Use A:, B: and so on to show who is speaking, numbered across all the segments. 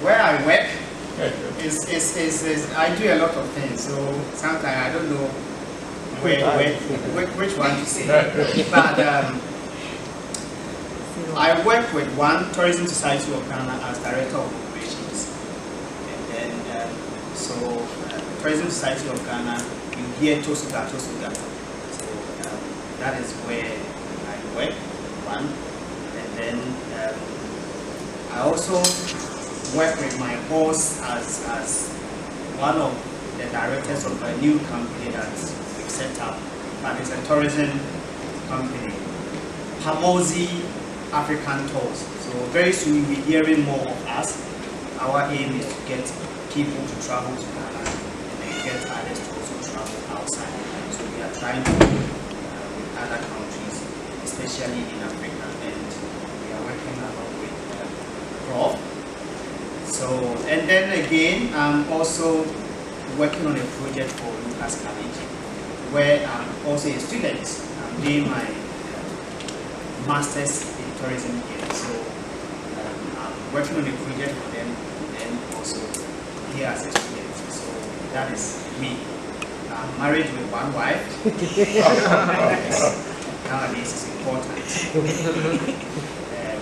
A: Where I work is I do a lot of things, so sometimes I don't know which one to say. But I work with one Tourism Society of Ghana as Director of Operations, and then Tourism Society of Ghana, you hear Tosuga. So that is where I work, one, and then I also work with my boss as one of the directors of a new company that we've set up, and it's a tourism company, Pamosi African Tours. So very soon you'll be hearing more of us. Our aim is to get people to travel to Ghana and then get others to also travel outside. So we are trying to work with other countries, especially in Africa, and we are working along with Prof. So, and then again, I'm also working on a project for Lucas College, where I'm also a student. I'm doing my master's in tourism here. So I'm working on a project for them, and also here as a student. So that is me. I'm married with one wife. Nowadays it's important.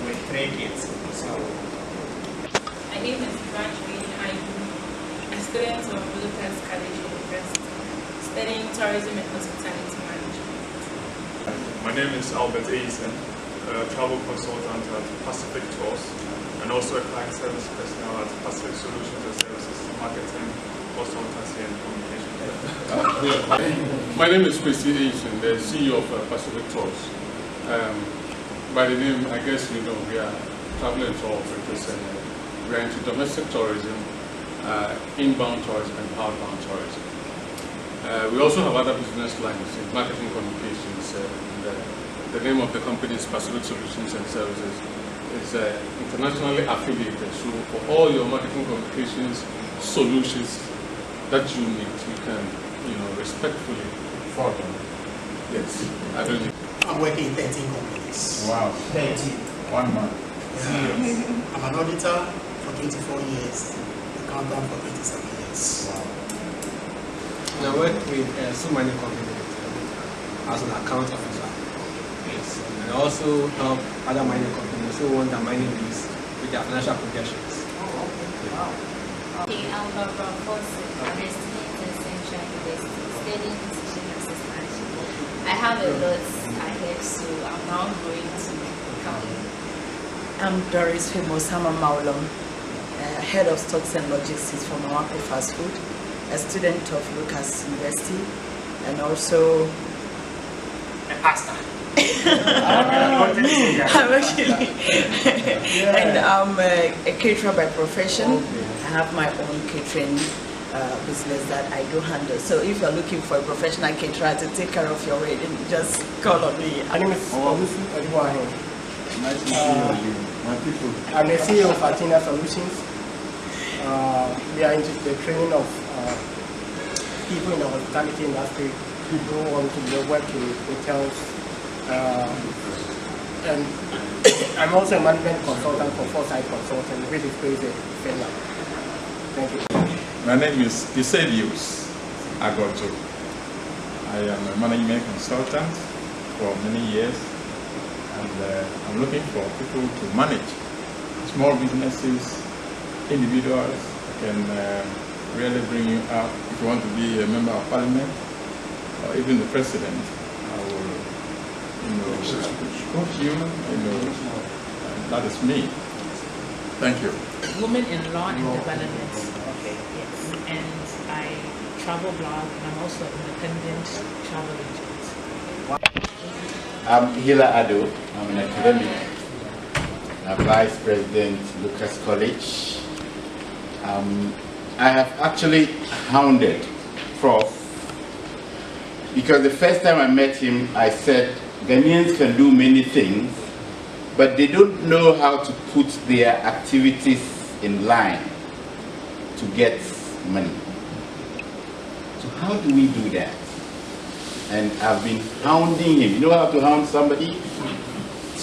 A: With 3 kids. So.
B: My name is Evangeline. I'm a student of Lucas College University, studying tourism and hospitality management.
C: My name is Albert Eisen, a travel consultant at Pacific Tours, and also a client service personnel at Pacific Solutions and Services, marketing, consultancy, and communication.
D: My name is Christy Eisen, the CEO of Pacific Tours. By the name, I guess you know, we are travel and tour operators, and we are into domestic tourism, inbound tourism, and outbound tourism. We also have other business lines in marketing communications. The name of the company is Pacific Solutions and Services. It's internationally affiliated, so for all your marketing communications solutions that you need, you can, respectfully follow them. Yes, I believe.
E: I'm working in 13 companies.
F: Wow.
E: 13.
F: 1 month.
E: I'm an auditor for 24 years, accountant for 27 years.
F: Wow.
G: And I work with so many companies as an account officer. Yes. And I also help other mining companies who want their mining lease with their financial projections.
H: Okay, I'm from Forces. I'm a student in Central University, studying teaching assistant. I have a lot ahead, so I'm now going to come.
I: I'm Doris Famosama Maulom, Head of Stocks and Logistics for Mawako Fast Food, a student of Lucas University, and also
A: A pastor.
I: I'm actually, and I'm a caterer by profession. I have my own catering business that I do handle. So if you're looking for a professional caterer to take care of your wedding, just call on me.
J: My name is Olusu Odiwahe.
F: Nice to see you, my people.
J: I'm the CEO of Athena Solutions. We are into the training of people in the hospitality industry who want to work in hotels. And I'm also a management consultant for Foresight Consulting, which is based in Finland. Thank you.
F: My name is Isedius Agoto. I am a management consultant for many years, and I'm looking for people to manage small businesses, individuals. I can really bring you up. If you want to be a member of parliament or even the president, I will, coach you. And that is me. Thank you.
K: Women in Law and Development. Yes. And I travel blog, and I'm also an independent travel agent.
L: I'm Hila Ado. I'm an academic. I'm Vice President, Lucas College. I have actually hounded Prof. because the first time I met him, I said, Ghanaians can do many things, but they don't know how to put their activities in line to get money. So how do we do that? And I've been hounding him. You know how to hound somebody?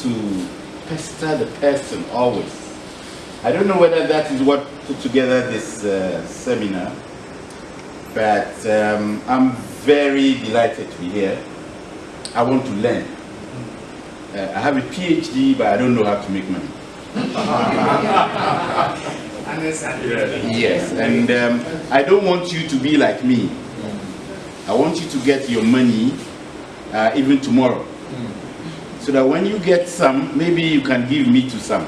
L: to pester the person always. I don't know whether that is what put together this seminar, but I'm very delighted to be here. I want to learn. I have a PhD, but I don't know how to make money. Yes, and I don't want you to be like me. I want you to get your money even tomorrow. So that when you get some, maybe you can give me to some.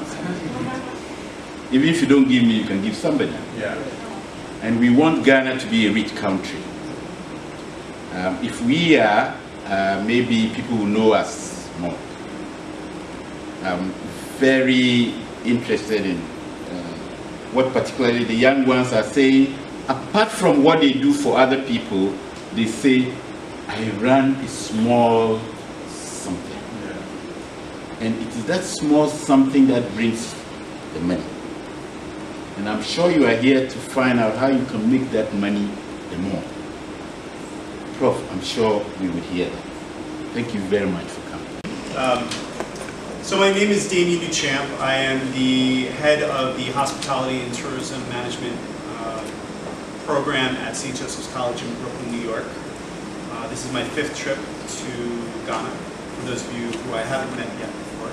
L: Even if you don't give me, you can give somebody.
D: Yeah.
L: And we want Ghana to be a rich country. If we are, maybe people will know us more. I'm very interested in what particularly the young ones are saying. Apart from what they do for other people, they say, I run a small something. Yeah. And it is that small something that brings the money. And I'm sure you are here to find out how you can make that money the more. Prof, I'm sure we would hear that. Thank you very much for coming.
A: So my name is Damien Duchamp. I am the head of the Hospitality and Tourism Management program at St. Joseph's College in Brooklyn, New York. This is my 5th trip to Ghana, for those of you who I haven't met yet before.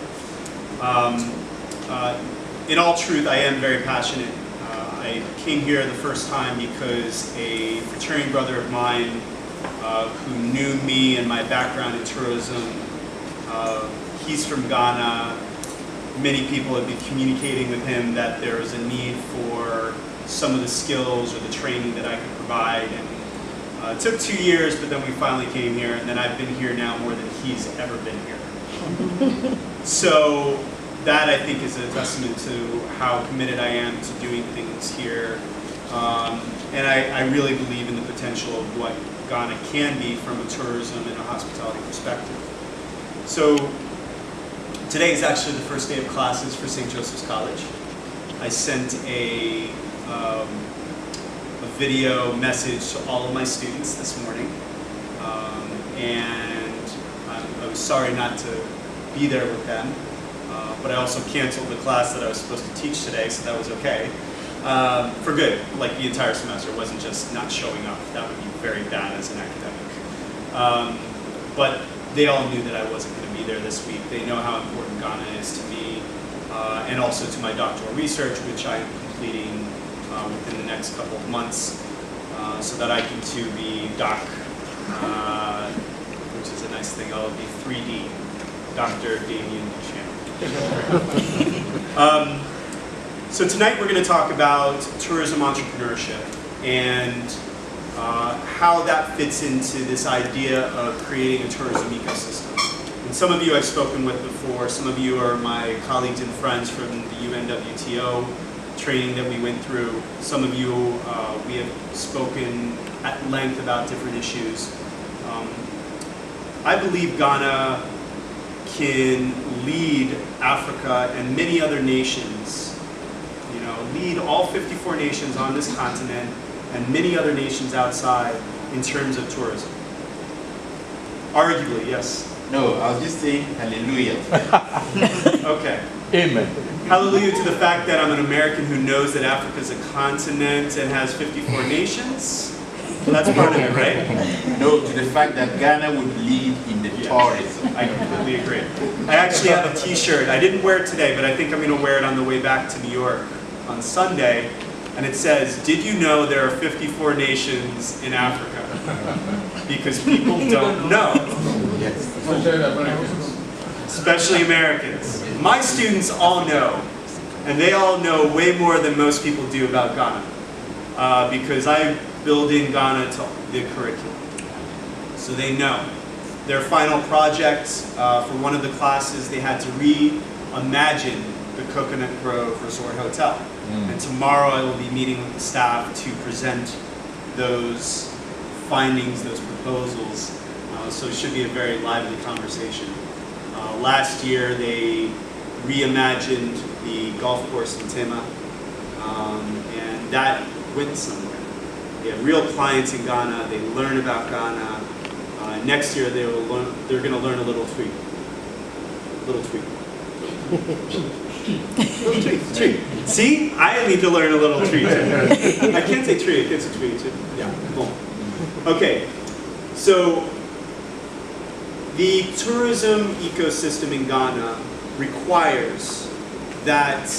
A: In all truth, I am very passionate. I came here the first time because a fraternity brother of mine who knew me and my background in tourism, he's from Ghana. Many people have been communicating with him that there is a need for some of the skills or the training that I could provide. And it took 2 years, but then we finally came here, and then I've been here now more than he's ever been here. So that, I think, is a testament to how committed I am to doing things here. And I really believe in the potential of what Ghana can be from a tourism and a hospitality perspective. So today is actually the first day of classes for St. Joseph's College. I sent a video message to all of my students this morning. And I was sorry not to be there with them. But I also canceled the class that I was supposed to teach today, so that was okay. For good, like the entire semester. It wasn't just not showing up. That would be very bad as an academic. But they all knew that I wasn't going to be there this week. They know how important Ghana is to me, and also to my doctoral research, which I am completing within the next couple of months, so that I can too be Doc, which is a nice thing. I'll be 3D, Dr. Damien Duchamp. So tonight we're going to talk about tourism entrepreneurship and how that fits into this idea of creating a tourism ecosystem. And some of you I've spoken with before, some of you are my colleagues and friends from the UNWTO training that we went through. Some of you we have spoken at length about different issues. I believe Ghana can lead Africa and many other nations, lead all 54 nations on this continent and many other nations outside in terms of tourism. Arguably, yes.
L: No, I was just saying hallelujah.
A: Okay.
F: Amen.
A: Hallelujah to the fact that I'm an American who knows that Africa is a continent and has 54 nations. That's part of it, right?
L: No, to the fact that Ghana would lead in the tourism.
A: I completely agree. I actually have a t-shirt. I didn't wear it today, but I think I'm going to wear it on the way back to New York on Sunday. And it says, did you know there are 54 nations in Africa? Because people don't know.
L: Yes.
A: Especially Americans. My students all know. And they all know way more than most people do about Ghana. Because I build in Ghana to the curriculum. So they know. Their final project for one of the classes, they had to reimagine the Coconut Grove Resort Hotel. And tomorrow I will be meeting with the staff to present those findings, those proposals. So it should be a very lively conversation. Last year they reimagined the golf course in Tema, and that went somewhere. They have real clients in Ghana. They learn about Ghana. Next year they're going to learn a little tweak. Little tree. Tree. See, I need to learn a little tree. I can't say tree. I can't say tree. Yeah. Boom. Okay. So the tourism ecosystem in Ghana requires that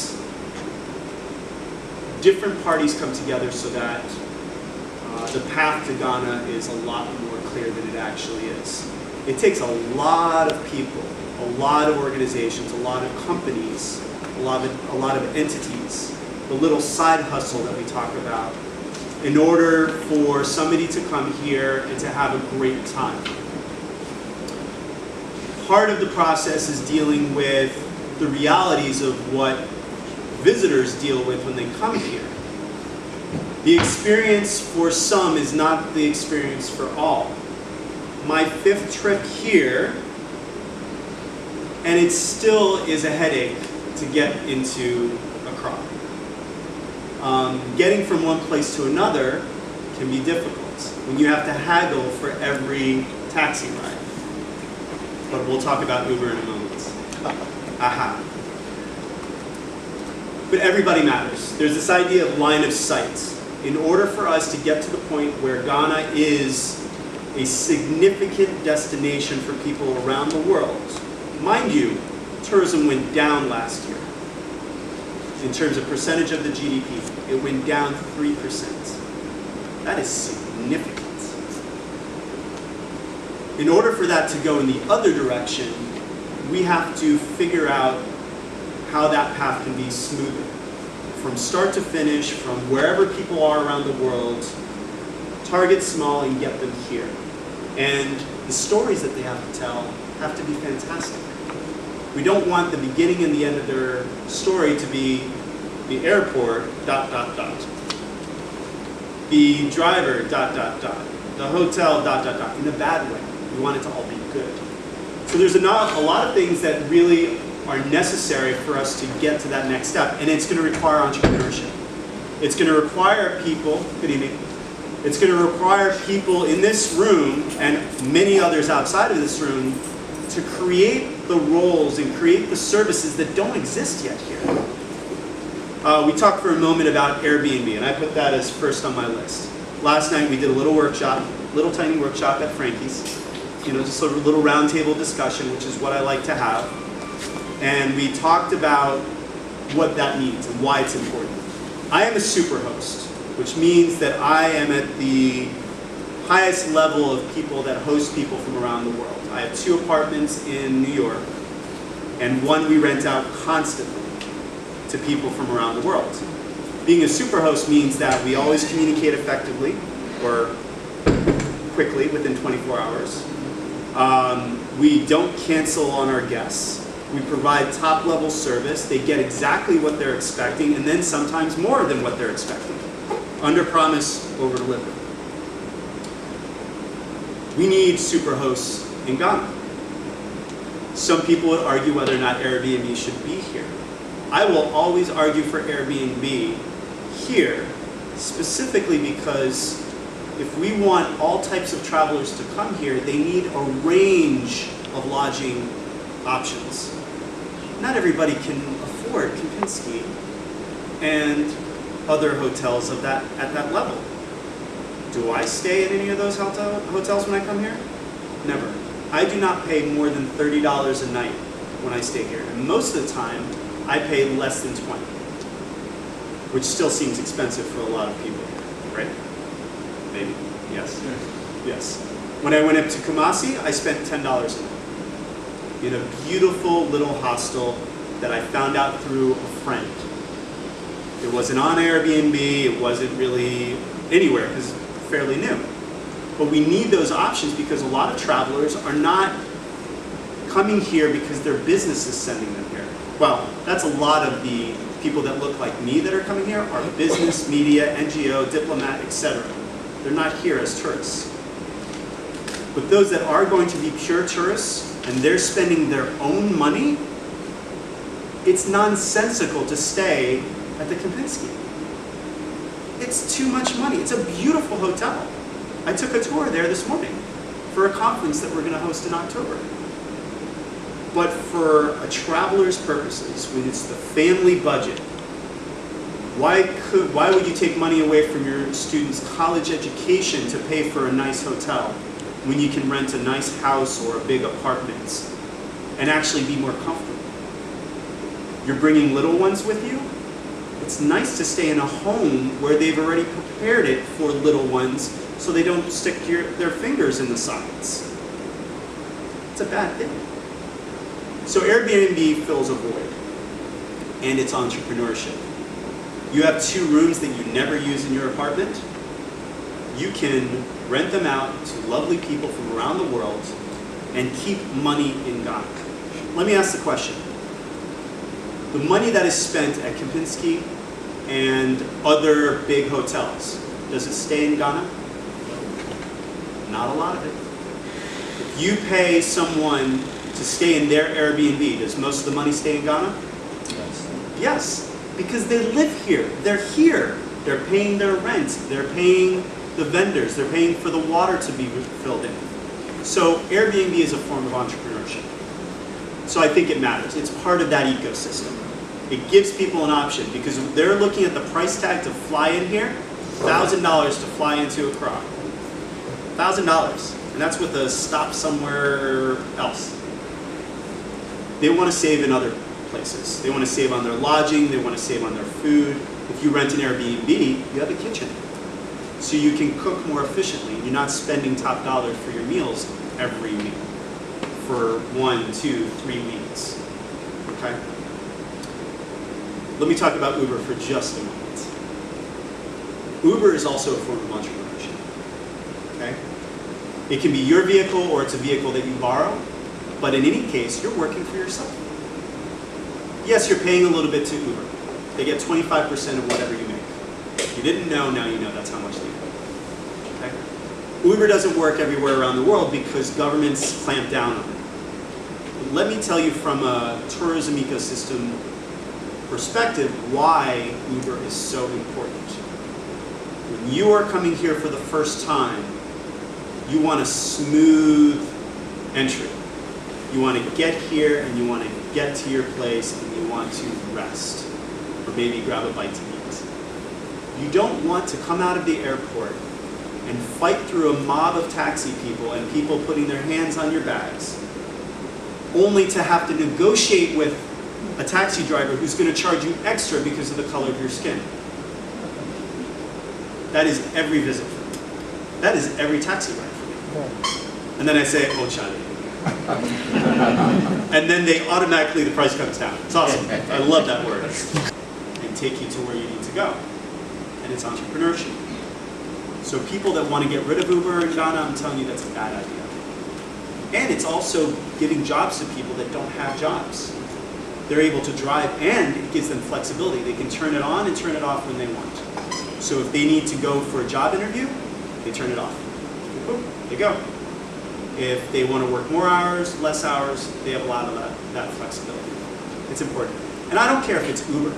A: different parties come together so that the path to Ghana is a lot more clear than it actually is. It takes a lot of people, a lot of organizations, a lot of companies, a lot of entities, the little side hustle that we talk about, in order for somebody to come here and to have a great time. Part of the process is dealing with the realities of what visitors deal with when they come here. The experience for some is not the experience for all. My 5th trip here, and it still is a headache to get into Accra. Getting from one place to another can be difficult when you have to haggle for every taxi ride. But we'll talk about Uber in a moment. Aha. But everybody matters. There's this idea of line of sight. In order for us to get to the point where Ghana is a significant destination for people around the world, mind you, tourism went down last year. In terms of percentage of the GDP, it went down 3%. That is significant. In order for that to go in the other direction, we have to figure out how that path can be smoother. From start to finish, from wherever people are around the world, target small and get them here. And the stories that they have to tell have to be fantastic. We don't want the beginning and the end of their story to be the airport, ... The driver, ... The hotel, ... in a bad way. We want it to all be good. So there's a lot of things that really are necessary for us to get to that next step, and it's going to require entrepreneurship. It's going to require people, good evening, it's going to require people in this room and many others outside of this room to create the roles and create the services that don't exist yet here. We talked for a moment about Airbnb, and I put that as first on my list. Last night we did a little workshop, little tiny workshop at Frankie's, just a little roundtable discussion, which is what I like to have. And we talked about what that means and why it's important. I am a super host, which means that I am at the highest level of people that host people from around the world. I have 2 apartments in New York, and 1 we rent out constantly to people from around the world. Being a super host means that we always communicate effectively, or quickly, within 24 hours. We don't cancel on our guests. We provide top-level service. They get exactly what they're expecting, and then sometimes more than what they're expecting. Under promise, over deliver. We need super hosts in Ghana. Some people would argue whether or not Airbnb should be here. I will always argue for Airbnb here, specifically because if we want all types of travelers to come here, they need a range of lodging options. Not everybody can afford Kempinski and other hotels at that level. Do I stay at any of those hotels when I come here? Never. I do not pay more than $30 a night when I stay here. And most of the time, I pay less than 20, which still seems expensive for a lot of people, right? Maybe, yes? Yes. When I went up to Kumasi, I spent $10 a night in a beautiful little hostel that I found out through a friend. It wasn't on Airbnb, it wasn't really anywhere, because it's fairly new. But we need those options because a lot of travelers are not coming here because their business is sending them here. Well, that's a lot of the people that look like me that are coming here are business, media, NGO, diplomat, etc. They're not here as tourists. But those that are going to be pure tourists, and they're spending their own money, it's nonsensical to stay at the Kempinski. It's too much money. It's a beautiful hotel. I took a tour there this morning for a conference that we're going to host in October.
M: But for a traveler's purposes, when it's the family budget, why would you take money away from your student's college education to pay for a nice hotel when you can rent a nice house or a big apartment and actually be more comfortable? You're bringing little ones with you? It's nice to stay in a home where they've already prepared it for little ones so they don't stick their fingers in the sides. It's a bad thing. So Airbnb fills a void, and it's entrepreneurship. You have 2 rooms that you never use in your apartment. You can rent them out to lovely people from around the world and keep money in Ghana. Let me ask the question. The money that is spent at Kempinski and other big hotels, does it stay in Ghana? Not a lot of it. If you pay someone to stay in their Airbnb, does most of the money stay in Ghana? Yes. Yes, because they live here. They're here. They're paying their rent. They're paying the vendors. They're paying for the water to be filled in. So Airbnb is a form of entrepreneurship. So I think it matters. It's part of that ecosystem. It gives people an option because they're looking at the price tag to fly in here, $1,000 to fly into Accra. $1,000. And that's with a stop somewhere else. They want to save in other places. They want to save on their lodging, they want to save on their food. If you rent an Airbnb, you have a kitchen. So you can cook more efficiently. You're not spending top dollar for your meals every meal for 1, 2, 3 weeks. Okay? Let me talk about Uber for just a moment. Uber is also a form of entrepreneurship. Okay? It can be your vehicle or it's a vehicle that you borrow. But in any case, you're working for yourself. Yes, you're paying a little bit to Uber. They get 25% of whatever you make. If you didn't know, now you know that's how much they get. Okay? Uber doesn't work everywhere around the world because governments clamp down on it. But let me tell you from a tourism ecosystem perspective why Uber is so important. When you are coming here for the first time, you want a smooth entry. You want to get here and you want to get to your place and you want to rest or maybe grab a bite to eat. You don't want to come out of the airport and fight through a mob of taxi people and people putting their hands on your bags only to have to negotiate with a taxi driver who's going to charge you extra because of the color of your skin. That is every visit for me. That is every taxi ride for me. And then I say, oh, Charlie. And then they automatically, the price comes down. It's awesome. I love that word. And take you to where you need to go. And it's entrepreneurship. So people that want to get rid of Uber in Ghana, I'm telling you that's a bad idea. And it's also giving jobs to people that don't have jobs. They're able to drive and it gives them flexibility. They can turn it on and turn it off when they want. So if they need to go for a job interview, they turn it off. Boom, they go. If they want to work more hours, less hours, they have a lot of that flexibility. It's important. And I don't care if it's Uber.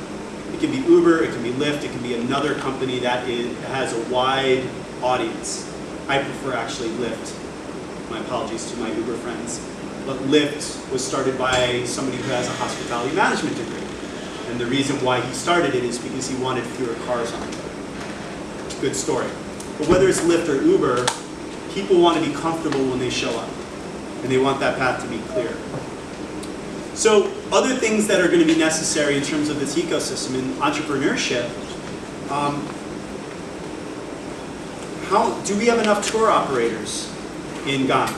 M: It can be Uber, it can be Lyft, it can be another company that has a wide audience. I prefer actually Lyft. My apologies to my Uber friends. But Lyft was started by somebody who has a hospitality management degree. And the reason why he started it is because he wanted fewer cars on the road. Good story. But whether it's Lyft or Uber, people want to be comfortable when they show up. And they want that path to be clear. So other things that are going to be necessary in terms of this ecosystem in entrepreneurship, do we have enough tour operators in Ghana?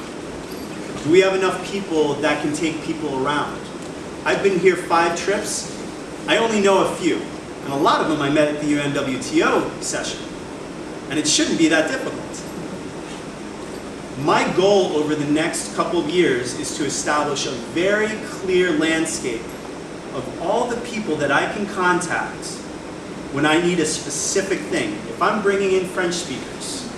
M: Do we have enough people that can take people around? I've been here 5 trips. I only know a few. And a lot of them I met at the UNWTO session. And it shouldn't be that difficult. My goal over the next couple of years is to establish a very clear landscape of all the people that I can contact when I need a specific thing. If I'm bringing in French speakers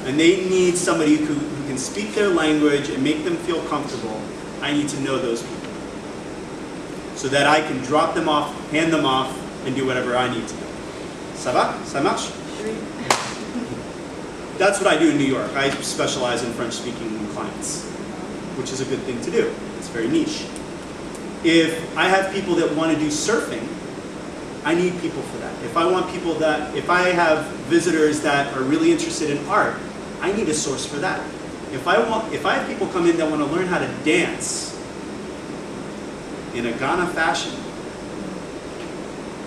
M: and they need somebody who can speak their language and make them feel comfortable, I need to know those people so that I can drop them off, hand them off, and do whatever I need to do. Ça va? Ça marche? That's what I do in New York. I specialize in French-speaking clients, which is a good thing to do. It's very niche. If I have people that want to do surfing, I need people for that. If I have visitors that are really interested in art, I need a source for that. If I have people come in that want to learn how to dance in a Ghana fashion,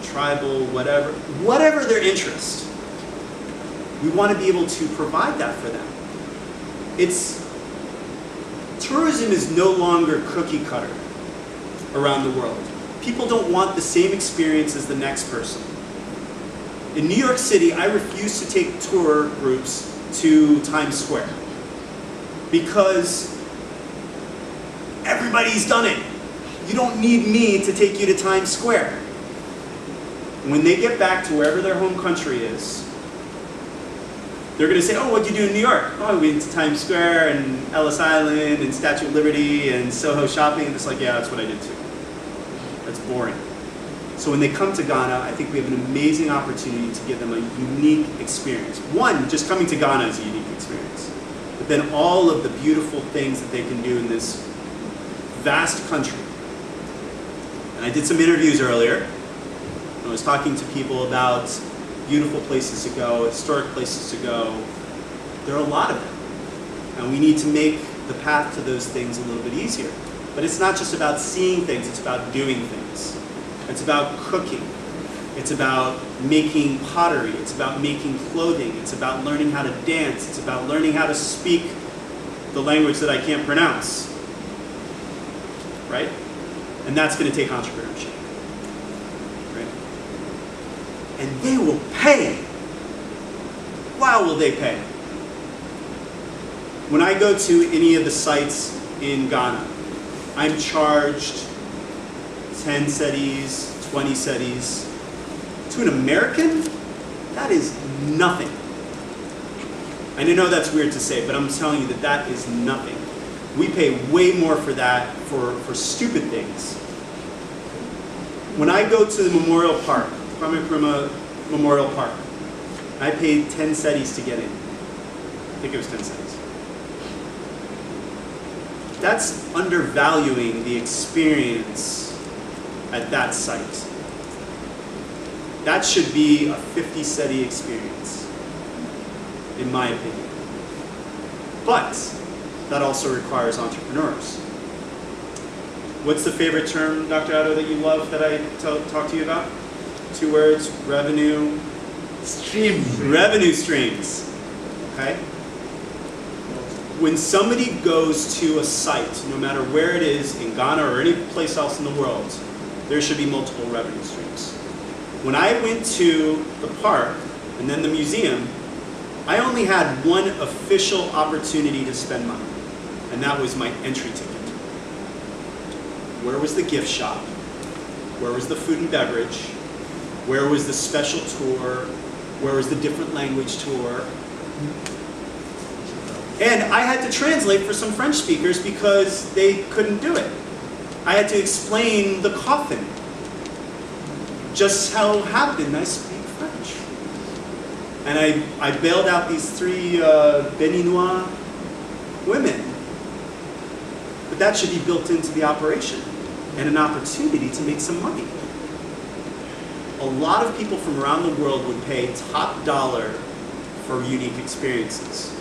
M: tribal, whatever their interest, we want to be able to provide that for them. Tourism is no longer cookie cutter around the world. People don't want the same experience as the next person. In New York City, I refuse to take tour groups to Times Square because everybody's done it. You don't need me to take you to Times Square. When they get back to wherever their home country is, they're going to say, oh, what'd you do in New York? Oh, we went to Times Square and Ellis Island and Statue of Liberty and Soho shopping. And it's like, yeah, that's what I did too. That's boring. So when they come to Ghana, I think we have an amazing opportunity to give them a unique experience. One, just coming to Ghana is a unique experience. But then all of the beautiful things that they can do in this vast country. And I did some interviews earlier. I was talking to people about beautiful places to go, historic places to go. There are a lot of them. And we need to make the path to those things a little bit easier. But it's not just about seeing things, it's about doing things. It's about cooking. It's about making pottery. It's about making clothing. It's about learning how to dance. It's about learning how to speak the language that I can't pronounce. Right? And that's going to take entrepreneurship. Right? And they will pay. Wow, will they pay? When I go to any of the sites in Ghana, I'm charged 10 cedis, 20 cedis. To an American, that is nothing. And I know that's weird to say, but I'm telling you that that is nothing. We pay way more for that for stupid things. When I go to the Memorial Park, Kwame Nkrumah Memorial Park, I paid 10 cedis to get in. I think it was 10 cedis. That's undervaluing the experience at that site. That should be a 50 cedi experience, in my opinion. But that also requires entrepreneurs. What's the favorite term, Dr. Addo, that you love that I talk to you about? 2 words: revenue streams. Revenue streams. Okay? When somebody goes to a site, no matter where it is, in Ghana or any place else in the world, there should be multiple revenue streams. When I went to the park and then the museum, I only had one official opportunity to spend money, and that was my entry ticket. Where was the gift shop? Where was the food and beverage? Where was the special tour? Where was the different language tour? And I had to translate for some French speakers because they couldn't do it. I had to explain the coffin. Just how happened I speak French. And I bailed out these 3 Beninois women. But that should be built into the operation and an opportunity to make some money. A lot of people from around the world would pay top dollar for unique experiences.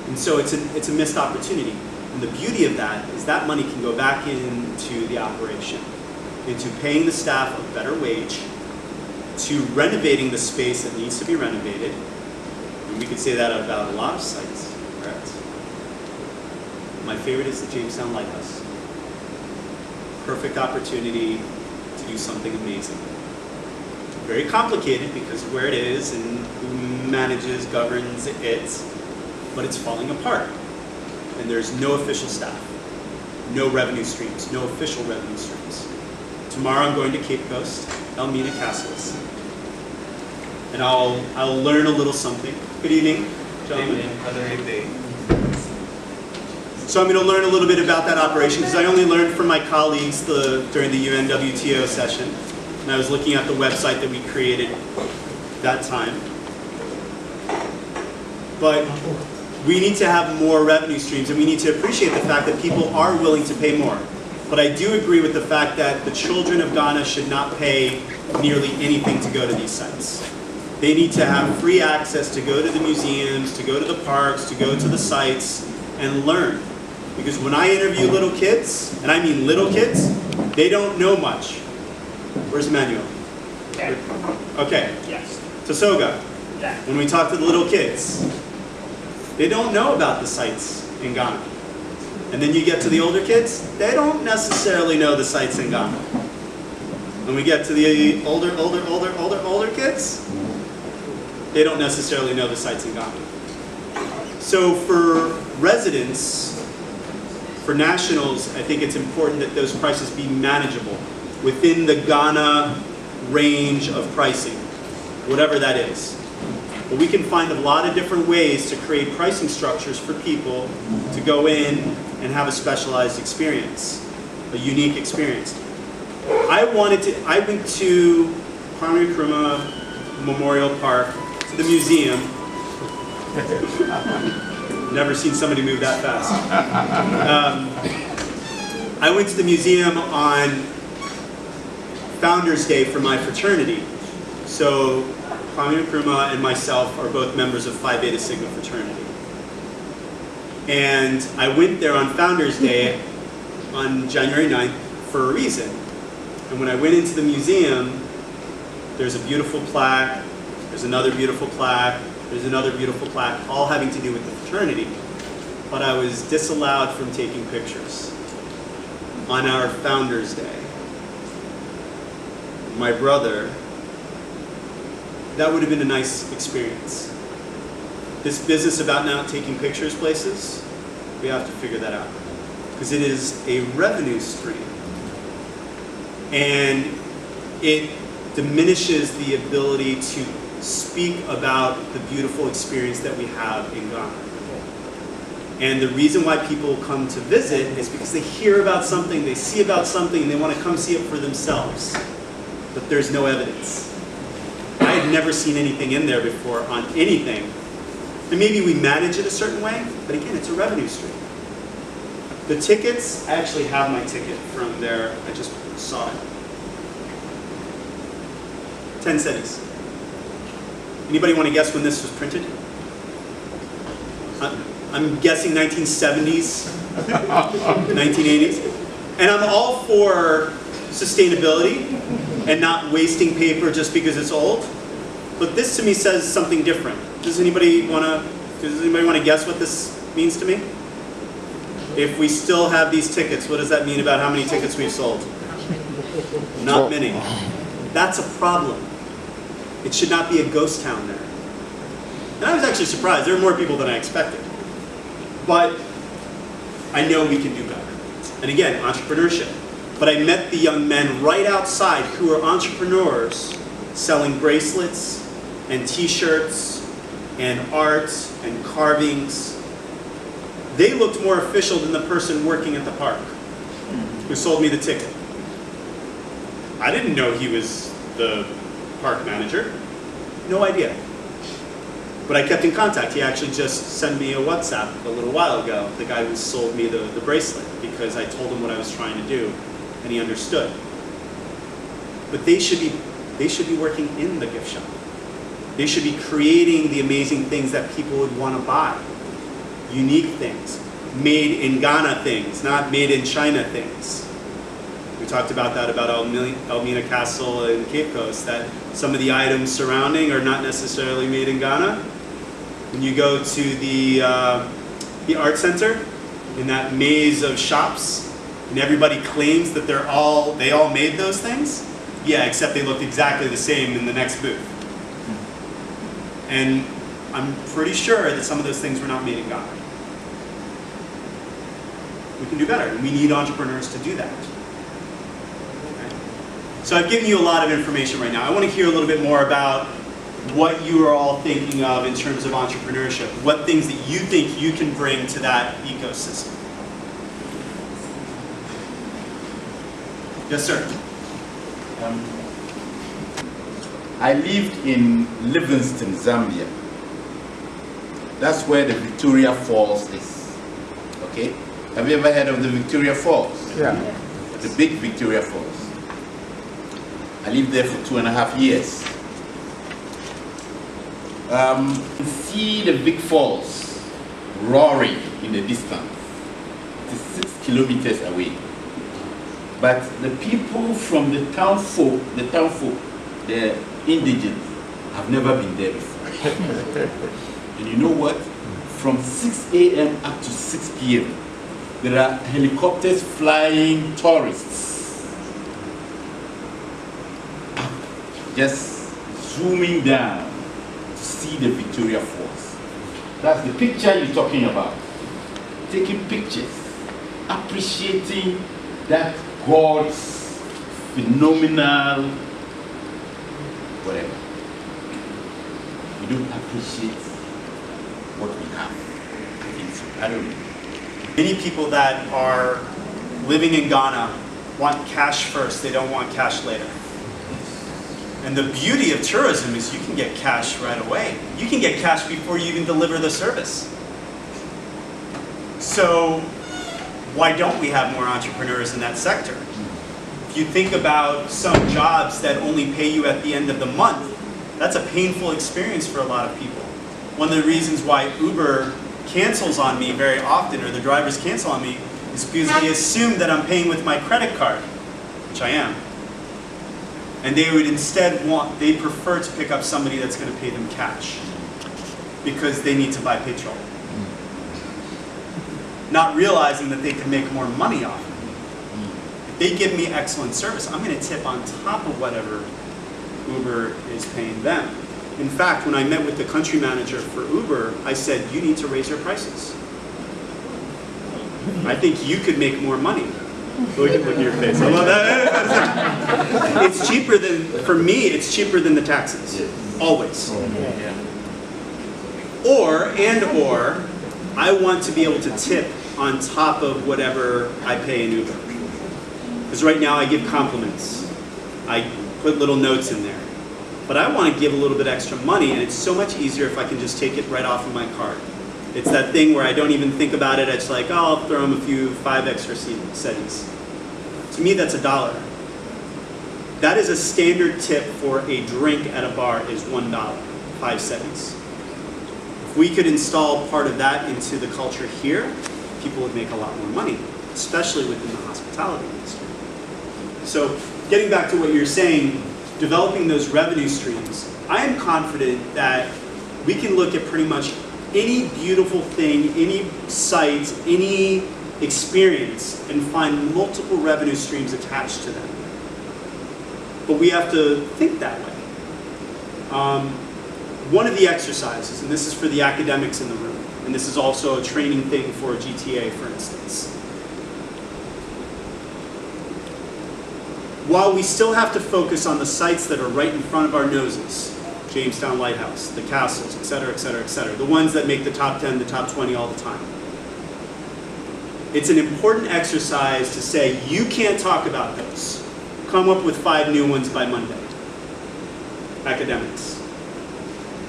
M: And so it's a missed opportunity. And the beauty of that is that money can go back into the operation, into paying the staff a better wage, to renovating the space that needs to be renovated. And we could say that about a lot of sites, correct? My favorite is the Jamestown Lighthouse. Perfect opportunity to do something amazing. Very complicated because of where it is and who manages, governs it, but it's falling apart. And there's no official staff, no revenue streams, no official revenue streams. Tomorrow I'm going to Cape Coast, Elmina Castles, and I'll learn a little something. Good evening, gentlemen. So I'm going to learn a little bit about that operation because I only learned from my colleagues during the UNWTO session, and I was looking at the website that we created that time. But we need to have more revenue streams, and we need to appreciate the fact that people are willing to pay more. But I do agree with the fact that the children of Ghana should not pay nearly anything to go to these sites. They need to have free access to go to the museums, to go to the parks, to go to the sites, and learn. Because when I interview little kids, and I mean little kids, they don't know much. Where's Emmanuel? Okay.
A: Yes.
M: Tasoga.
A: Yeah.
M: When we talk to the little kids, they don't know about the sites in Ghana. And then you get to the older kids, they don't necessarily know the sites in Ghana. When we get to the older kids, they don't necessarily know the sites in Ghana. So for residents, for nationals, I think it's important that those prices be manageable within the Ghana range of pricing, whatever that is. But we can find a lot of different ways to create pricing structures for people to go in and have a specialized experience, a unique experience. I went to Kwame Nkrumah Memorial Park, to the museum. Never seen somebody move that fast. I went to the museum on Founders Day for my fraternity. So Kwame Nkrumah and myself are both members of Phi Beta Sigma fraternity. And I went there on Founders Day on January 9th for a reason. And when I went into the museum, there's a beautiful plaque, there's another beautiful plaque, there's another beautiful plaque, all having to do with the fraternity. But I was disallowed from taking pictures on our Founders Day. My brother, that would have been a nice experience. This business about not taking pictures places, we have to figure that out. Because it is a revenue stream. And it diminishes the ability to speak about the beautiful experience that we have in Ghana. And the reason why people come to visit is because they hear about something, they see about something, and they want to come see it for themselves. But there's no evidence. I had never seen anything in there before on anything. And maybe we manage it a certain way, but again, it's a revenue stream. The tickets, I actually have my ticket from there. I just saw it. 10 cedis. Anybody want to guess when this was printed? I'm guessing 1970s, 1980s. And I'm all for sustainability and not wasting paper just because it's old. But this to me says something different. Does anybody want to guess what this means to me? If we still have these tickets, what does that mean about how many tickets we've sold? Not many. That's a problem. It should not be a ghost town there. And I was actually surprised. There were more people than I expected. But I know we can do better. And again, entrepreneurship. But I met the young men right outside who are entrepreneurs selling bracelets and t-shirts and art and carvings. They looked more official than the person working at the park who sold me the ticket. I didn't know he was the park manager. No idea. But I kept in contact. He actually just sent me a WhatsApp a little while ago, the guy who sold me the bracelet, because I told him what I was trying to do, and he understood. But they should be working in the gift shop. They should be creating the amazing things that people would want to buy. Unique things. Made in Ghana things, not made in China things. We talked about that about Elmina Castle and Cape Coast, that some of the items surrounding are not necessarily made in Ghana. When you go to the art center, in that maze of shops, and everybody claims that they all made those things, yeah, except they looked exactly the same in the next booth. And I'm pretty sure that some of those things were not made in Ghana. We can do better, and we need entrepreneurs to do that. Okay. So I've given you a lot of information right now. I want to hear a little bit more about what you are all thinking of in terms of entrepreneurship. What things that you think you can bring to that ecosystem. Yes, sir.
L: I lived in Livingstone, Zambia. That's where the Victoria Falls is. Okay? Have you ever heard of the Victoria Falls?
J: Yeah.
L: the big Victoria Falls. I lived there for 2.5 years. You see the big falls roaring in the distance. It is 6 kilometers away. But the people from the town folk, the indigents, have never been there before. And you know what? From 6 a.m. up to 6 p.m., there are helicopters flying tourists, just zooming down to see the Victoria Falls. That's the picture you're talking about. Taking pictures, appreciating that God's phenomenal whatever. We don't appreciate what we have. I think so. I don't know.
M: Many people that are living in Ghana want cash first. They don't want cash later. And the beauty of tourism is you can get cash right away. You can get cash before you even deliver the service. So why don't we have more entrepreneurs in that sector? If you think about some jobs that only pay you at the end of the month, that's a painful experience for a lot of people. One of the reasons why Uber cancels on me very often, or the drivers cancel on me, is because they assume that I'm paying with my credit card, which I am. And they would instead they prefer to pick up somebody that's going to pay them cash, because they need to buy petrol. Not realizing that they can make more money off of me. If they give me excellent service, I'm going to tip on top of whatever Uber is paying them. In fact, when I met with the country manager for Uber, I said, you need to raise your prices. I think you could make more money. Look at your face. It's cheaper than, for me, it's cheaper than the taxis. Always. Or, I want to be able to tip on top of whatever I pay in Uber. Because right now I give compliments. I put little notes in there. But I want to give a little bit extra money, and it's so much easier if I can just take it right off of my card. It's that thing where I don't even think about it. It's like, oh, I'll throw them 5 extra cents. To me, that's $1. That is a standard tip for a drink at a bar is $1, 5 cents. If we could install part of that into the culture here, people would make a lot more money, especially within the hospitality industry. So getting back to what you're saying, developing those revenue streams, I am confident that we can look at pretty much any beautiful thing, any site, any experience, and find multiple revenue streams attached to them. But we have to think that way. One of the exercises, and this is for the academics in the room, and this is also a training thing for GTA, for instance. While we still have to focus on the sites that are right in front of our noses, Jamestown Lighthouse, the castles, et cetera, et cetera, et cetera, the ones that make the top 10, the top 20 all the time. It's an important exercise to say, you can't talk about those. Come up with 5 new ones by Monday. Academics.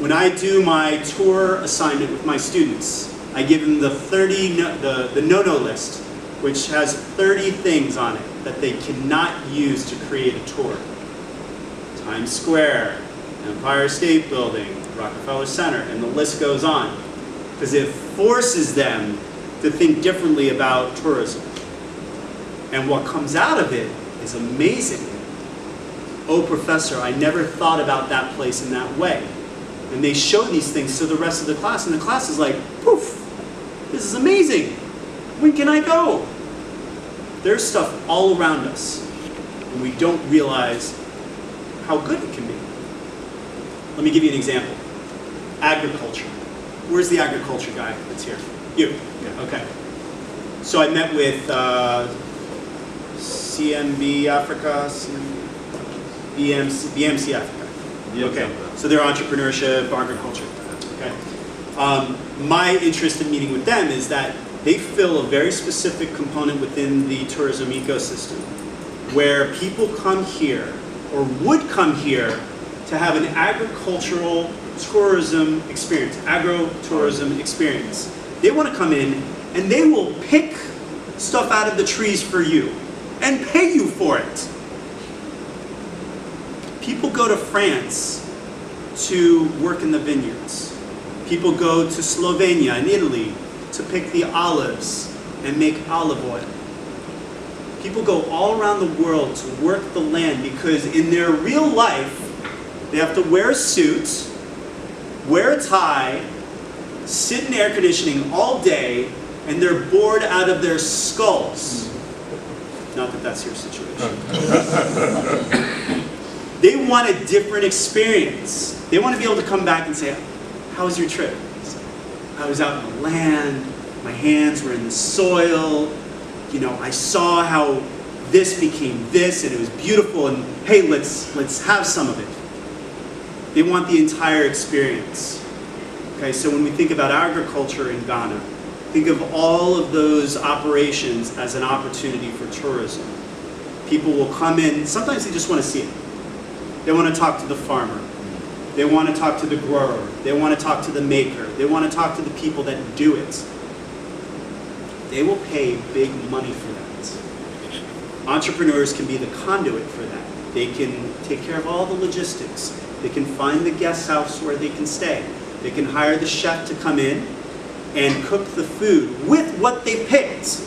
M: When I do my tour assignment with my students, I give them the no-no list, which has 30 things on it that they cannot use to create a tour. Times Square, Empire State Building, Rockefeller Center, and the list goes on. Because it forces them to think differently about tourism. And what comes out of it is amazing. Oh, professor, I never thought about that place in that way. And they show these things to the rest of the class, and the class is like, poof, this is amazing. When can I go? There's stuff all around us, and we don't realize how good it can be. Let me give you an example. Agriculture. Where's the agriculture guy that's here? You. Yeah. Okay. So I met with CMB Africa, BMC Africa. Okay. So they're entrepreneurship, agriculture. Okay. My interest in meeting with them is that they fill a very specific component within the tourism ecosystem where people come here or would come here to have an agricultural tourism experience, agro-tourism experience. They want to come in and they will pick stuff out of the trees for you. and pay you for it. People go to France to work in the vineyards. People go to Slovenia and Italy to pick the olives and make olive oil. People go all around the world to work the land because in their real life, they have to wear a suit, wear a tie, sit in air conditioning all day, and they're bored out of their skulls. Not that that's your situation. They want a different experience. They want to be able to come back and say, how was your trip? I was out in the land, my hands were in the soil, you know, I saw how this became this, and it was beautiful, and hey, let's have some of it. They want the entire experience. Okay, so when we think about agriculture in Ghana, think of all of those operations as an opportunity for tourism. People will come in, sometimes they just want to see it. They want to talk to the farmer. They want to talk to the grower. They want to talk to the maker. They want to talk to the people that do it. They will pay big money for that. Entrepreneurs can be the conduit for that. They can take care of all the logistics. They can find the guest house where they can stay. They can hire the chef to come in and cook the food with what they picked.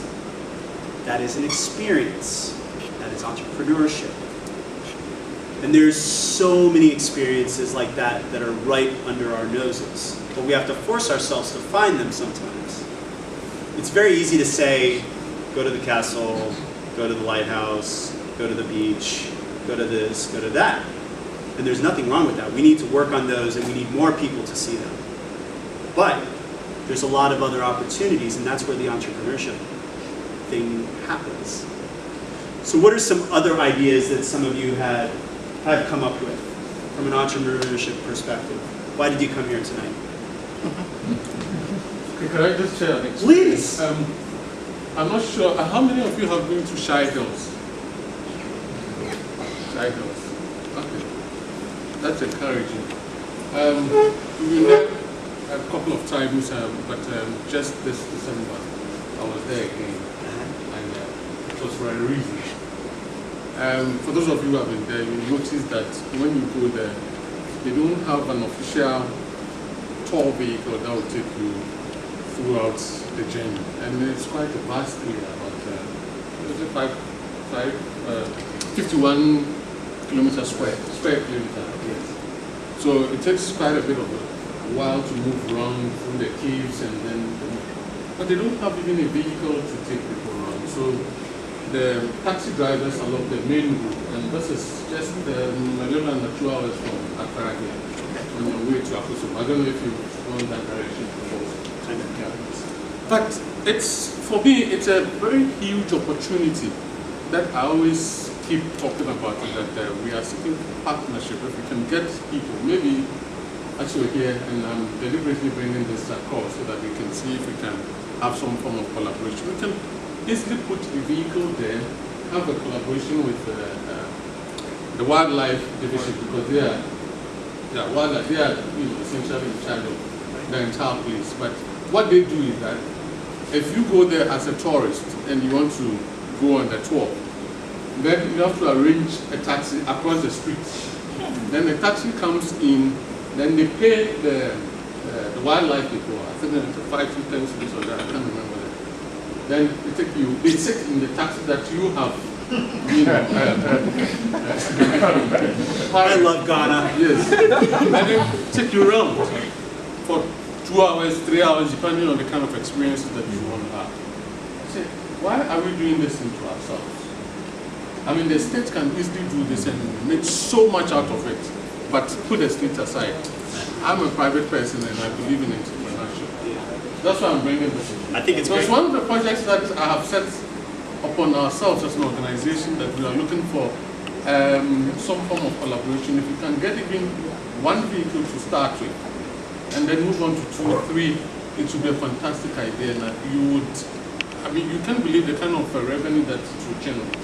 M: That is an experience. That is entrepreneurship. And there's so many experiences like that that are right under our noses. But we have to force ourselves to find them sometimes. It's very easy to say, go to the castle, go to the lighthouse, go to the beach, go to this, go to that. And there's nothing wrong with that. We need to work on those, and we need more people to see them. But there's a lot of other opportunities, and that's where the entrepreneurship thing happens. So what are some other ideas that some of you have come up with from an entrepreneurship perspective? Why did you come here tonight?
D: Can I just share an experience?
M: Please!
D: I'm not sure, how many of you have been to Shy Hills? Shy Hills. Okay. That's encouraging. We met a couple of times, but just this December, I was there again. And it was for a reason. For those of you who have been there, you notice that when you go there, they don't have an official tour vehicle that will take you throughout the journey. And it's quite a vast area, about 51 kilometers square kilometer. Yes. So it takes quite a bit of a while to move around through the caves, and then, but they don't have even a vehicle to take people around. So the taxi drivers along the main route, and this is just a little under 2 hours from Accra here, on your way to Akosom. I don't know if you've gone that direction before. But for me, it's a very huge opportunity that I always keep talking about, that we are seeking partnership. If we can get people, maybe as we're here, and I'm deliberately bringing this across so that we can see if we can have some form of collaboration. We can easily put a vehicle there, have a collaboration with the wildlife division, because they are wildlife. They are essentially in charge of the entire place. But what they do is that if you go there as a tourist and you want to go on the tour, then you have to arrange a taxi across the street. Then the taxi comes in, then they pay the wildlife people. I think they took 5 to 10 cents or that, I can't remember that. Then they sit in the taxi that you have.
M: I love Ghana.
D: Yes. And they take you around for 2 hours, 3 hours, depending on the kind of experiences that you want to have. Say, why are we doing this into ourselves? I mean, the state can easily do this and make so much out of it, but put the state aside. I'm a private person and I believe in entrepreneurship. That's why I'm bringing this in.
M: I think it's
D: great. One of the projects that I have set upon ourselves as an organization, that we are looking for some form of collaboration. If we can get even one vehicle to start with, and then move on to 2 or 3, it would be a fantastic idea. And you can't believe the kind of revenue that it would generate.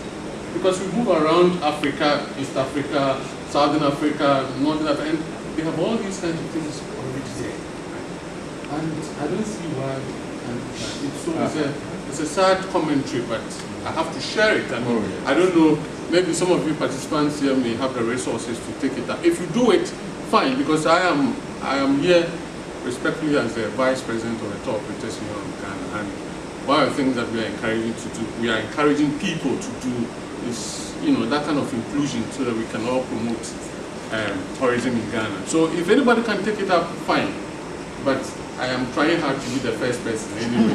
D: Because we move around Africa, East Africa, Southern Africa, Northern Africa, and they have all these kinds of things already there. And I don't see why we can't do that. it's a sad commentary, but I have to share it. I mean, I don't know, maybe some of you participants here may have the resources to take it up. If you do it, fine, because I am here respectfully as the Vice President of the Tour Operators Union of Ghana, and one of the things that we are encouraging to do, we are encouraging people to do is, you know, that kind of inclusion so that we can all promote tourism in Ghana. So if anybody can take it up, fine. But I am trying hard to be the first person anyway.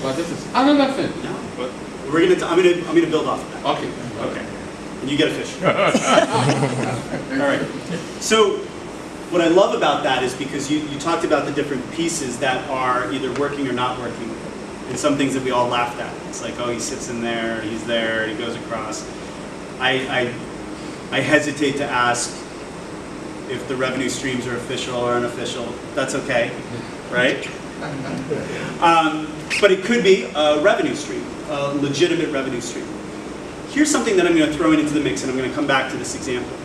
D: But this is another thing.
M: No, but I'm gonna build off of that.
D: Okay.
M: Okay. And you get a fish. All right. So what I love about that is because you talked about the different pieces that are either working or not working, and some things that we all laughed at. It's like, oh, he sits in there, he's there, he goes across. I hesitate to ask if the revenue streams are official or unofficial. That's okay, right? But it could be a revenue stream, a legitimate revenue stream. Here's something that I'm going to throw into the mix, and I'm going to come back to this example.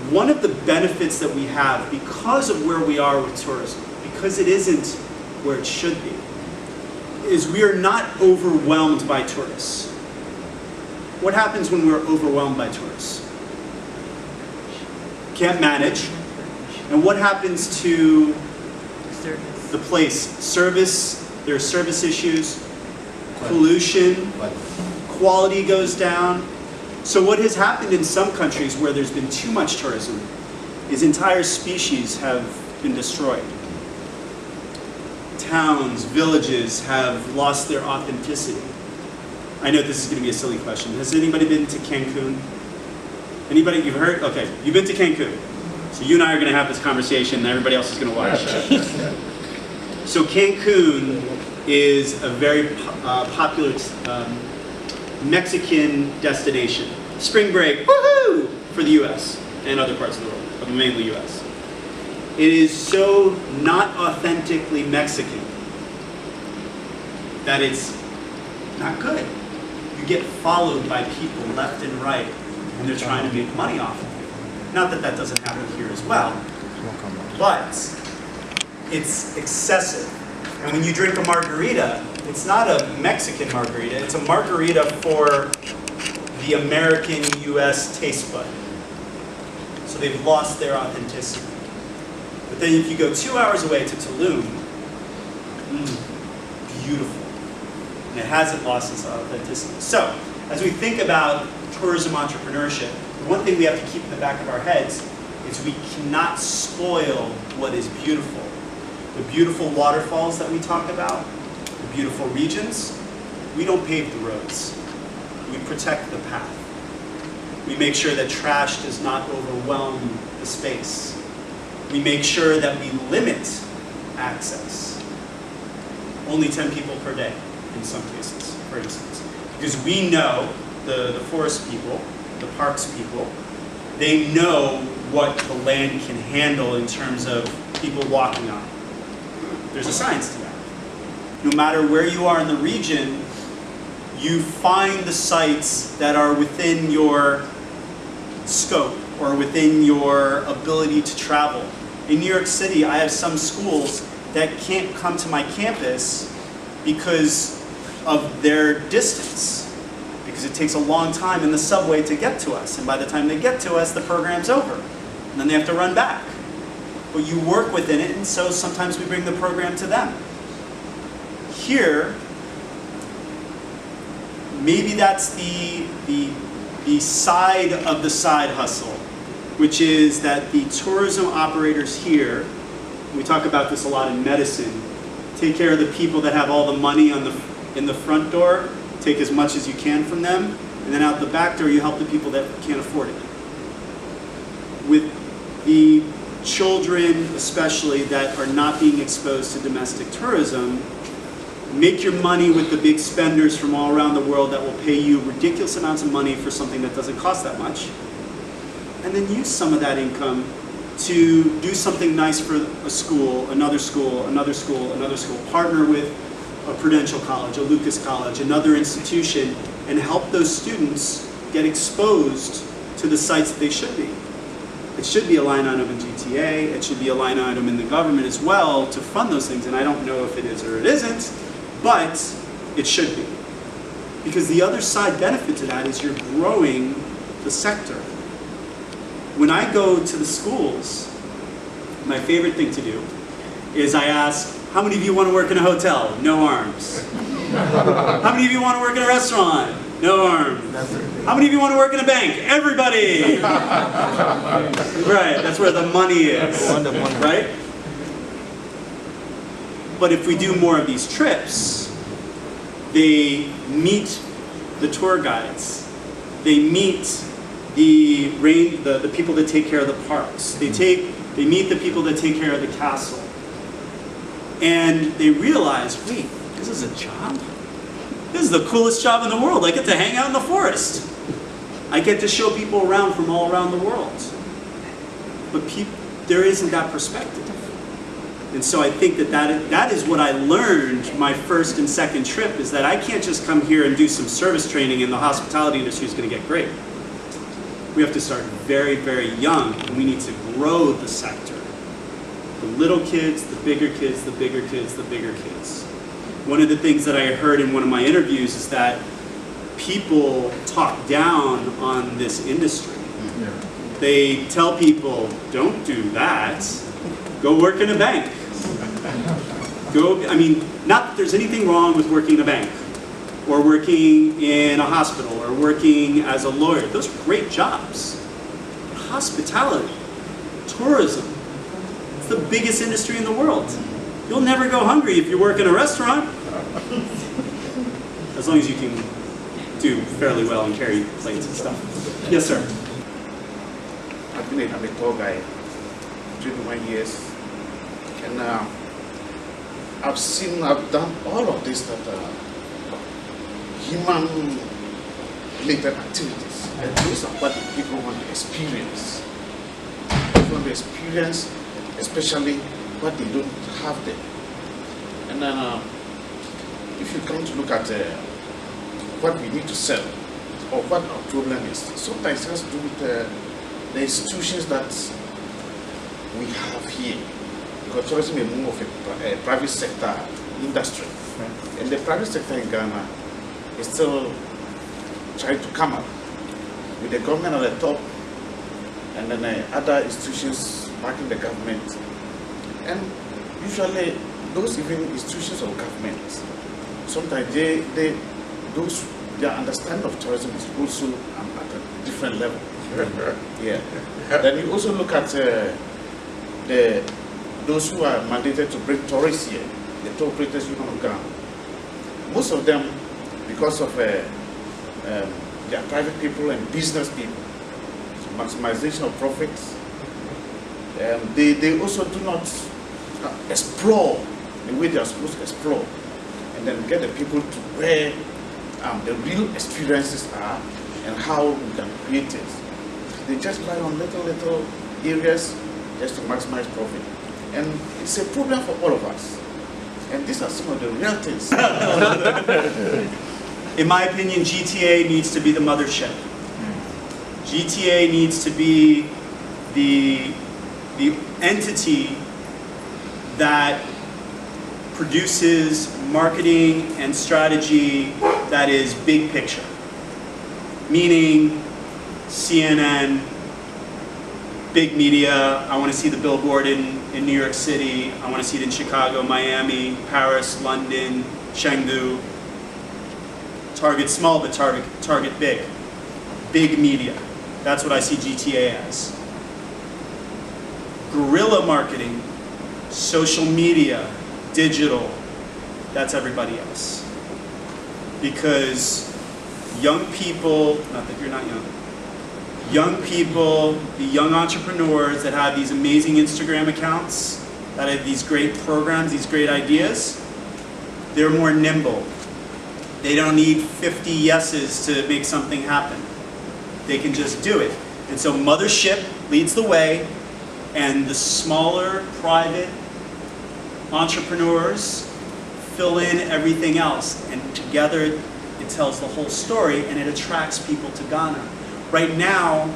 M: One of the benefits that we have because of where we are with tourism, because it isn't where it should be, is we are not overwhelmed by tourists. What happens when we're overwhelmed by tourists? Can't manage. And what happens to the place? Service, there are service issues, pollution, quality goes down. So what has happened in some countries where there's been too much tourism is entire species have been destroyed. Towns, villages have lost their authenticity. I know this is going to be a silly question. Has anybody been to Cancun? Anybody, you've heard? Okay, you've been to Cancun. So you and I are going to have this conversation and everybody else is going to watch. So Cancun is a very popular Mexican destination. Spring break, woohoo, for the US and other parts of the world, but mainly US. It is so not authentically Mexican that it's not good. You get followed by people left and right, and they're trying to make money off of you. Not that that doesn't happen here as well, but it's excessive. And when you drink a margarita, it's not a Mexican margarita, it's a margarita for the American US taste bud. So they've lost their authenticity. But then if you go 2 hours away to Tulum, beautiful. And it hasn't lost its authenticity. So, as we think about tourism entrepreneurship, the one thing we have to keep in the back of our heads is we cannot spoil what is beautiful. The beautiful waterfalls that we talk about, the beautiful regions, we don't pave the roads. We protect the path. We make sure that trash does not overwhelm the space. We make sure that we limit access. Only 10 people per day in some cases, for instance. Because we know, the forest people, the parks people, they know what the land can handle in terms of people walking on it. There's a science to that. No matter where you are in the region, you find the sites that are within your scope or within your ability to travel. In New York City, I have some schools that can't come to my campus because of their distance, because it takes a long time in the subway to get to us, and by the time they get to us, the program's over, and then they have to run back. But you work within it, and so sometimes we bring the program to them. Here, maybe that's the side of the side hustle, which is that the tourism operators here, we talk about this a lot in medicine, take care of the people that have all the money in the front door, take as much as you can from them, and then out the back door you help the people that can't afford it. With the children especially that are not being exposed to domestic tourism, make your money with the big spenders from all around the world that will pay you ridiculous amounts of money for something that doesn't cost that much, and then use some of that income to do something nice for a school, another school, another school, another school. Partner with a Prudential College, a Lucas College, another institution, and help those students get exposed to the sites that they should be. It should be a line item in GTA, it should be a line item in the government as well to fund those things, and I don't know if it is or it isn't, But it should be. Because the other side benefit to that is you're growing the sector. When I go to the schools, my favorite thing to do is I ask, how many of you want to work in a hotel? No arms. How many of you want to work in a restaurant? No arms. How many of you want to work in a bank? Everybody! Right, that's where the money is, right? But if we do more of these trips, they meet the tour guides. They meet the people that take care of the parks. They meet the people that take care of the castle. And they realize, wait, this is a job? This is the coolest job in the world. I get to hang out in the forest. I get to show people around from all around the world. But there isn't that perspective. And so I think that is what I learned my first and second trip, is that I can't just come here and do some service training and the hospitality industry is going to get great. We have to start very, very young, and we need to grow the sector. The little kids, the bigger kids, the bigger kids, the bigger kids. One of the things that I heard in one of my interviews is that people talk down on this industry. Yeah. They tell people, don't do that. Go work in a bank. I mean, not that there's anything wrong with working in a bank, or working in a hospital, or working as a lawyer. Those are great jobs. Hospitality, tourism, it's the biggest industry in the world. You'll never go hungry if you work in a restaurant. As long as you can do fairly well and carry plates and stuff. Yes, sir.
N: I've been a tour guide 21 years. And I've done all of this human-related activities. And those are what the people want to experience. They want to experience, especially what they don't have there. And if you come to look at what we need to sell, or what our problem is, sometimes it has to do with the institutions that we have here. Because tourism is more of a private sector industry. Right. And the private sector in Ghana is still trying to come up with the government at the top, and then other institutions backing the government. And usually those even institutions of government, sometimes their understanding of tourism is also at a different level. Yeah. Then you also look at those who are mandated to bring tourists here, the tour operators union of Ghana. Most of them, because of they are private people and business people, so maximization of profits. They also do not explore the way they are supposed to explore, and then get the people to where the real experiences are and how we can create it. They just rely on little areas just to maximize profit. And it's a problem for all of us. And these are some of the real things.
M: In my opinion, GTA needs to be the mothership. GTA needs to be the entity that produces marketing and strategy that is big picture. Meaning CNN, big media. I want to see the billboard in New York City. I want to see it in Chicago, Miami, Paris, London, Chengdu. Target small, but target big. Big media. That's what I see GTA as. Guerrilla marketing, social media, digital, that's everybody else. Because young people, not that you're not young people, the young entrepreneurs that have these amazing Instagram accounts, that have these great programs, these great ideas, they're more nimble. They don't need 50 yeses to make something happen. They can just do it. And so Mothership leads the way, and the smaller private entrepreneurs fill in everything else. And together it tells the whole story, and it attracts people to Ghana. Right now,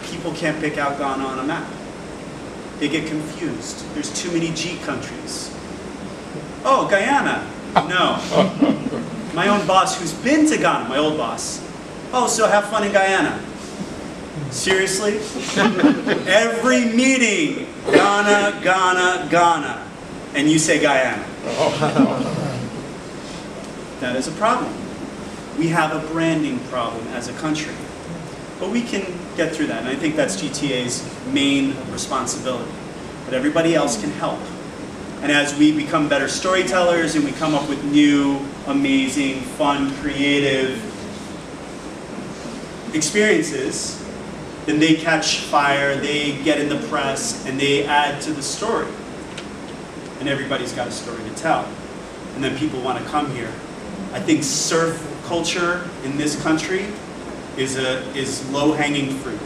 M: people can't pick out Ghana on a map. They get confused. There's too many G countries. Oh, Guyana. No. My own boss who's been to Ghana, my old boss. Oh, so have fun in Guyana. Seriously? Every meeting, Ghana, Ghana, Ghana. And you say Guyana. That is a problem. We have a branding problem as a country. But we can get through that, and I think that's GTA's main responsibility. But everybody else can help. And as we become better storytellers and we come up with new, amazing, fun, creative experiences, then they catch fire, they get in the press, and they add to the story. And everybody's got a story to tell. And then people want to come here. I think surf culture in this country is low-hanging fruit.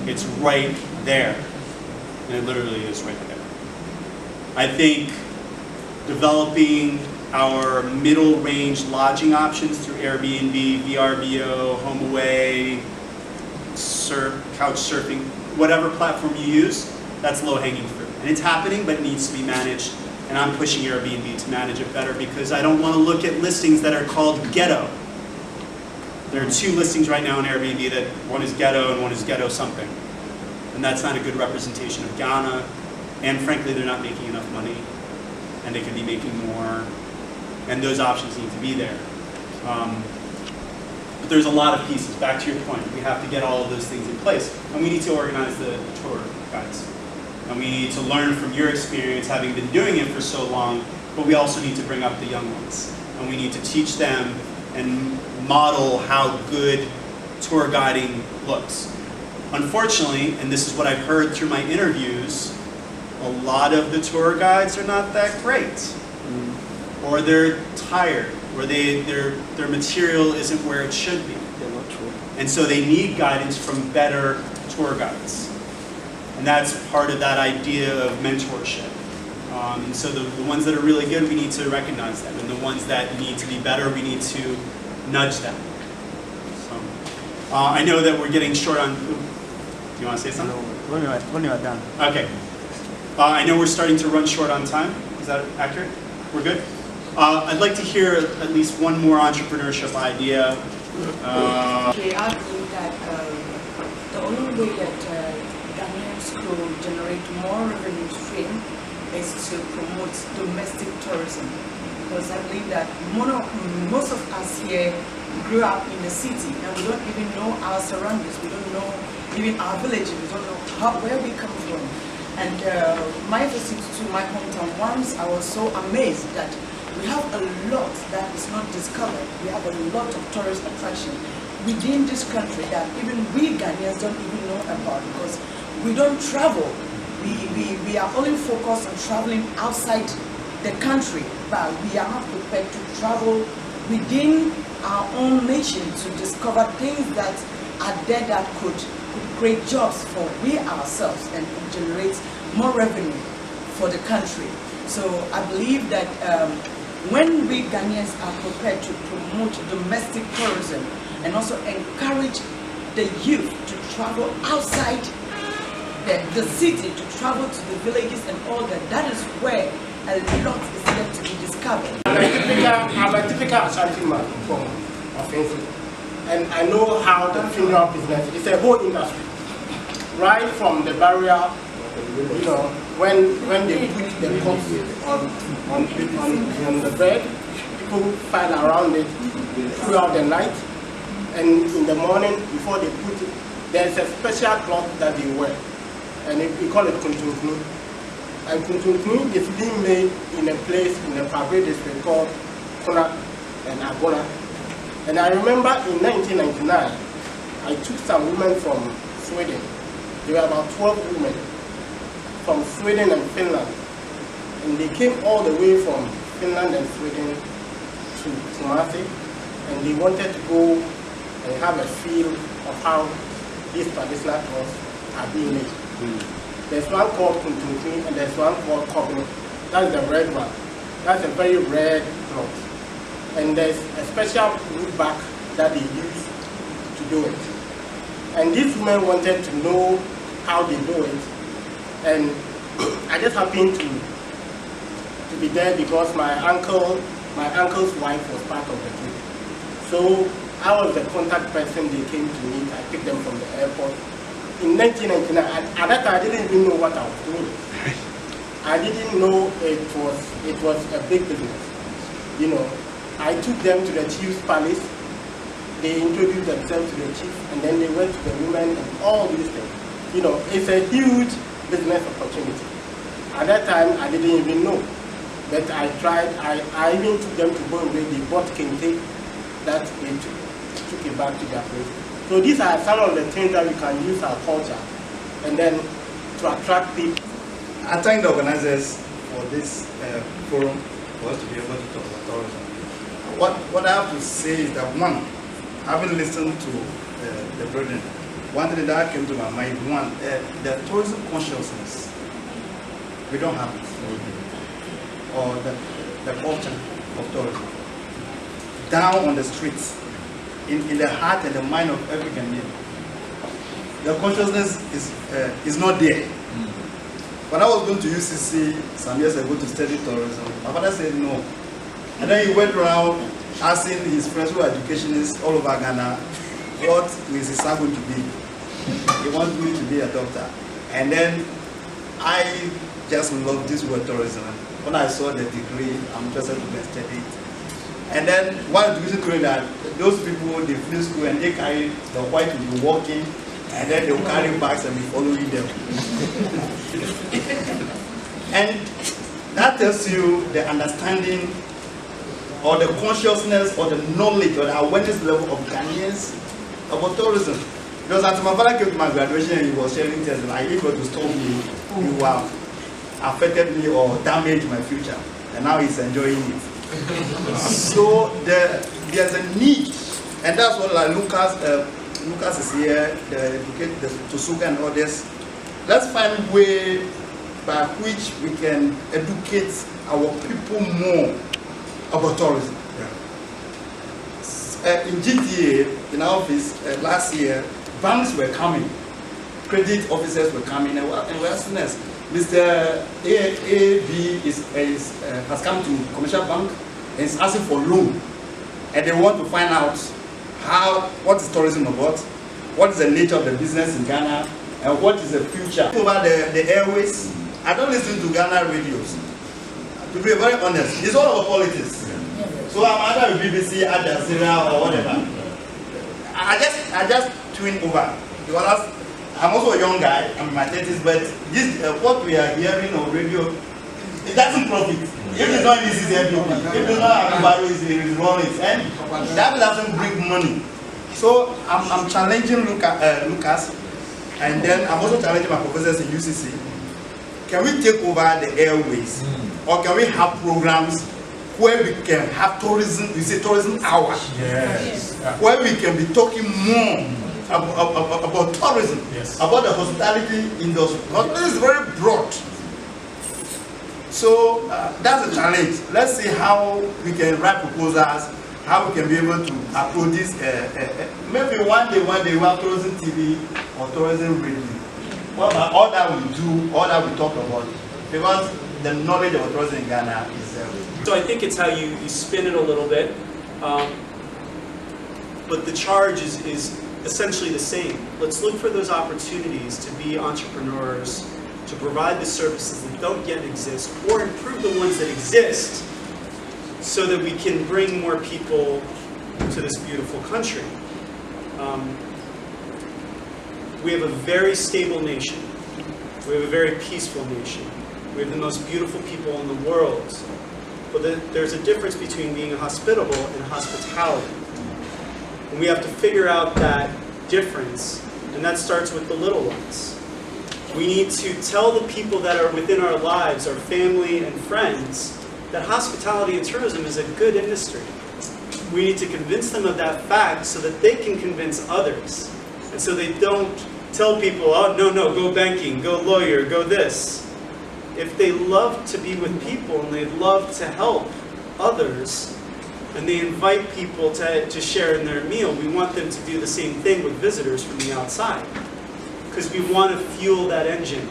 M: It's right there. And it literally is right there. I think developing our middle-range lodging options through Airbnb, VRBO, HomeAway, couch surfing, whatever platform you use, that's low-hanging fruit. And it's happening, but it needs to be managed. And I'm pushing Airbnb to manage it better because I don't want to look at listings that are called ghetto. There are 2 listings right now on Airbnb that one is ghetto and one is ghetto something. And that's not a good representation of Ghana. And frankly, they're not making enough money. And they could be making more. And those options need to be there. But there's a lot of pieces. Back to your point, we have to get all of those things in place. And we need to organize the tour guides. And we need to learn from your experience, having been doing it for so long, but we also need to bring up the young ones. And we need to teach them and model how good tour guiding looks. Unfortunately, and this is what I've heard through my interviews, a lot of the tour guides are not that great. Or they're tired, or their material isn't where it should be. And so they need guidance from better tour guides. And that's part of that idea of mentorship. And so the ones that are really good, we need to recognize them. And the ones that need to be better, we need to nudge them. So, I know that we're getting short on... Do you want to say something?
A: No, when you are done.
M: Okay. I know we're starting to run short on time. Is that accurate? We're good? I'd like to hear at least one more entrepreneurship idea.
I: Okay, I believe that the only way that Ghanaians could generate more revenue stream is to promote domestic tourism. Because I believe that most of us here grew up in the city and we don't even know our surroundings. We don't know even our villages. We don't know where we come from. And my visit to my hometown once, I was so amazed that we have a lot that is not discovered. We have a lot of tourist attraction within this country that even we Ghanaians don't even know about because we don't travel. We are only focused on traveling outside the country, but we are not prepared to travel within our own nation to discover things that are there that could create jobs for we ourselves and generate more revenue for the country. So I believe that when we Ghanaians are prepared to promote domestic tourism and also encourage the youth to travel outside the city, to travel to the villages and all that, that is where a lot is yet to be discovered.
J: I'm a typical Ashanti man from Offensive, and I know how the funeral business is a whole industry. Right from the barrier, you know, when they put the corpse on the bed, people pile around it throughout the night, and in the morning before they put it, there's a special cloth that they wear, and we call it kuntunknu. And kuntunknu is being made in a place in a Pabri district called Kuna and Agona. And I remember in 1999, I took some women from Sweden. There were about 12 women from Sweden and Finland. And they came all the way from Finland and Sweden to Kumasi. And they wanted to go and have a feel of how these traditional clothes are being made. There's one called Kuntunknu and there's one called Kobno. That's the red one. That's a very red cloth. And there's a special wood back that they use to do it. And these women wanted to know how they do it. And I just happened to be there because my uncle's wife was part of the group. So I was the contact person they came to meet. I picked them from the airport. In 1999, at that time I didn't even know what I was doing. I didn't know it was a big business. You know, I took them to the chief's palace. They introduced themselves to the chief, and then they went to the women and all these things. You know, it's a huge business opportunity. At that time, I didn't even know. But I tried, I even took them to go away. They bought kente that they took it back to their place. So these are some of the things that we can use our culture and then to attract people.
A: I thank the organizers for this forum for us to be able to talk about tourism. What I have to say is that one, having listened to the brethren, one thing that came to my mind, one, the tourism consciousness, we don't have it. Or the culture of tourism. Down on the streets, in the heart and the mind of every Ghanaian. The consciousness is not there. When I was going to UCC some years ago to study tourism, my father said no. And then he went around asking his friends who are educationists all over Ghana, what is his son going to be? He wants me to be a doctor. And then I just love this word tourism. When I saw the degree, I'm interested to study it. And then one education told me that those people, they finish school and they carry, the white will be walking, and then they'll carry bags and be following them. And that tells you the understanding or the consciousness or the knowledge or the awareness level of Ghanaians about tourism. Because after my father came to my graduation and he was sharing things like, if you were to stop me, you have affected me or damaged my future. And now he's enjoying it. So there's a need, and that's what like Lucas is here, the Tosuga and others. Let's find a way by which we can educate our people more about tourism. In GTA, in our office last year, banks were coming, credit officers were coming, and we're asking us, Mr. AAB has come to commercial bank and is asking for loan, and they want to find out what is tourism about, what is the nature of the business in Ghana, and what is the future. Over the airways, I don't listen to Ghana radios. To be very honest, it's all about politics. So I'm either with BBC, Al Jazeera, or whatever. I just tune over because I'm also a young guy. I'm in my 30s, but this what we are hearing on radio, it doesn't profit. If it's not this is everything. If it's not everybody is rolling, and that doesn't bring money. So I'm challenging Lucas, and then I'm also challenging my professors in UCC. Can we take over the airways, or can we have programs where we can have tourism? We say tourism hour. Yes. Where we can be talking more about tourism, about the hospitality industry. Hospitality is very broad. So that's a challenge. Let's see how we can write proposals, how we can be able to approach this. Maybe one day we have tourism TV or tourism radio. Well, all that we do, all that we talk about, because the knowledge of tourism in Ghana is there.
M: So I think it's how you spin it a little bit, but the charge is essentially the same. Let's look for those opportunities to be entrepreneurs, to provide the services that don't yet exist, or improve the ones that exist, so that we can bring more people to this beautiful country. We have a very stable nation. We have a very peaceful nation. We have the most beautiful people in the world. But there's a difference between being hospitable and hospitality. And we have to figure out that difference, and that starts with the little ones. We need to tell the people that are within our lives, our family and friends, that hospitality and tourism is a good industry. We need to convince them of that fact so that they can convince others. And so they don't tell people, oh, no, go banking, go lawyer, go this. If they love to be with people and they love to help others, and they invite people to share in their meal, we want them to do the same thing with visitors from the outside. Because we want to fuel that engine.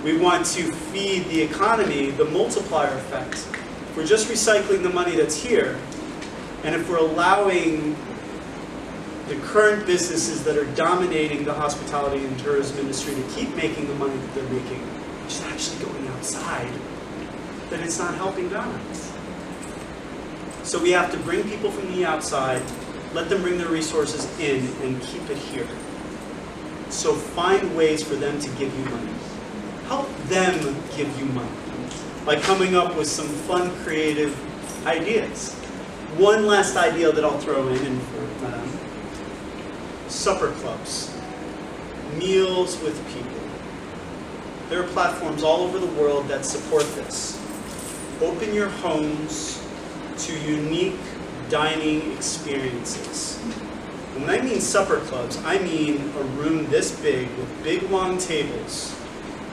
M: We want to feed the economy, the multiplier effect. If we're just recycling the money that's here, and if we're allowing the current businesses that are dominating the hospitality and tourism industry to keep making the money that they're making, which is actually going outside, then it's not helping Ghana. So we have to bring people from the outside, let them bring their resources in, and keep it here. So find ways for them to give you money. Help them give you money by coming up with some fun, creative ideas. One last idea that I'll throw in for supper clubs, meals with people. There are platforms all over the world that support this. Open your homes to unique dining experiences. And when I mean supper clubs, I mean a room this big with big long tables,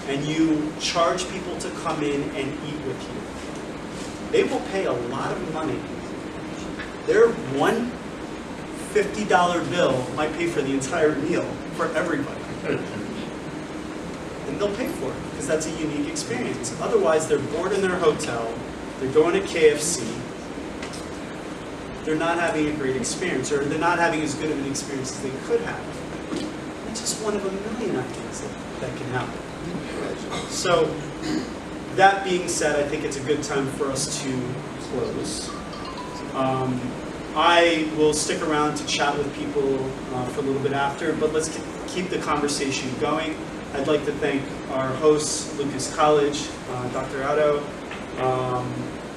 M: and you charge people to come in and eat with you. They will pay a lot of money. Their one $50 bill might pay for the entire meal for everybody. And they'll pay for it because that's a unique experience. Otherwise, they're bored in their hotel, they're going to KFC, they're not having a great experience, or they're not having as good of an experience as they could have. It's just one of a million ideas that can happen. So, that being said, I think it's a good time for us to close. I will stick around to chat with people for a little bit after, but let's keep the conversation going. I'd like to thank our hosts, Lucas College, Dr. Otto,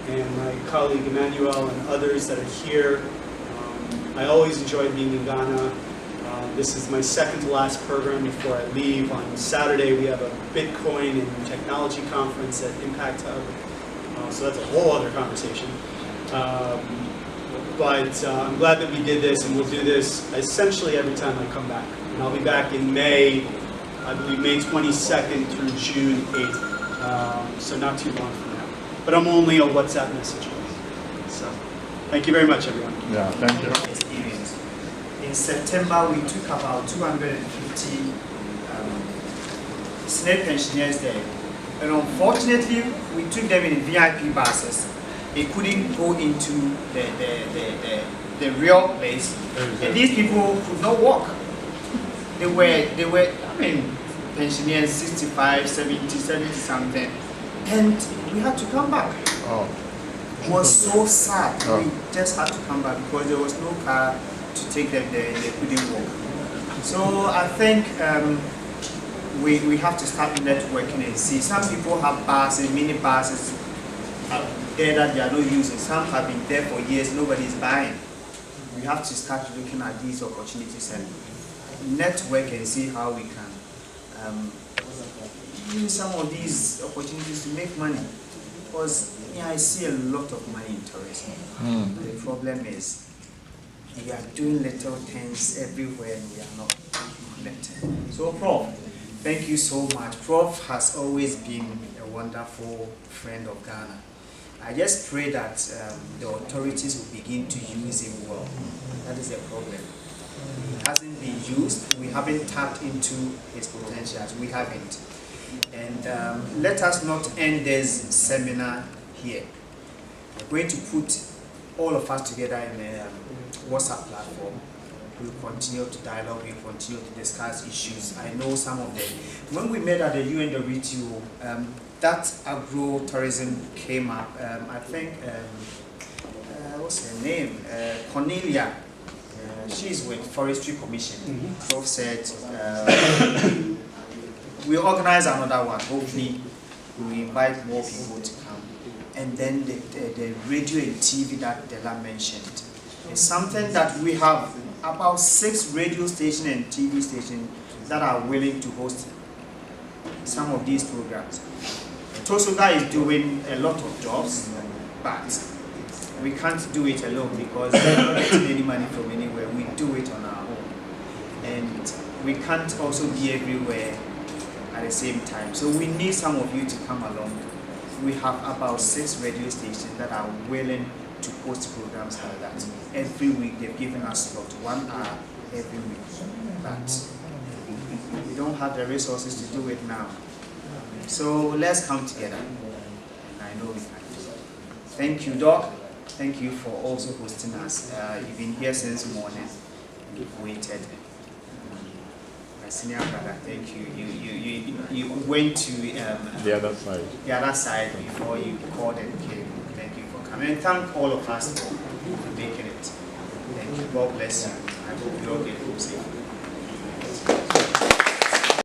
M: and my colleague Emmanuel and others that are here. I always enjoy being in Ghana. This is my second to last program before I leave. On Saturday we have a Bitcoin and technology conference at Impact Hub. So that's a whole other conversation. But I'm glad that we did this, and we'll do this essentially every time I come back. And I'll be back in May, I believe May 22nd through June 8th. So not too long from now. But I'm only a WhatsApp message away. So thank you very much, everyone.
F: Yeah, thank you.
A: Experience. In September, we took about 250 SNAP pensioners there. And unfortunately, we took them in VIP buses. They couldn't go into the real place. And these people could not walk. They were, I mean, pensioners 65, 70 something. And we had to come back.
F: Oh.
A: It was so sad.
F: Oh.
A: We just had to come back because there was no car to take them there. They couldn't walk. So I think we have to start networking and see. Some people have buses, mini buses there that they are not using. Some have been there for years, nobody is buying. We have to start looking at these opportunities and network and see how we can use some of these opportunities to make money. Because I see a lot of money in tourism. The problem is we are doing little things everywhere and we are not connected. So Prof, thank you so much. Prof has always been a wonderful friend of Ghana. I just pray that the authorities will begin to use him well. That is the problem. He hasn't been used. We haven't tapped into his potentials. We haven't. And let us not end this seminar here. We're going to put all of us together in a WhatsApp platform. We'll continue to dialogue, we'll continue to discuss issues. I know some of them. When we met at the UNWTO, that agro-tourism came up. I think, what's her name? Cornelia. She's with Forestry Commission. Prof said, we'll organize another one. Hopefully, we'll invite more people to come. And then the radio and TV that Della mentioned. It's something that we have about 6 radio stations and TV stations that are willing to host some of these programs. Tosoga is doing a lot of jobs, but we can't do it alone because they're not getting any money from anywhere. We do it on our own. And we can't also be everywhere at the same time. So we need some of you to come along. We have about 6 radio stations that are willing to host programs like that. Every week they've given us slot, 1 hour every week. But we don't have the resources to do it now. So let's come together. I know we can. Thank you, Doc. Thank you for also hosting us. You've been here since morning. You've waited. My senior brother, thank you. You went to
F: the other side.
A: The other side before you called and came. Thank you for coming. And thank all of us for making it. Thank you. God bless you. I hope you all get home safe.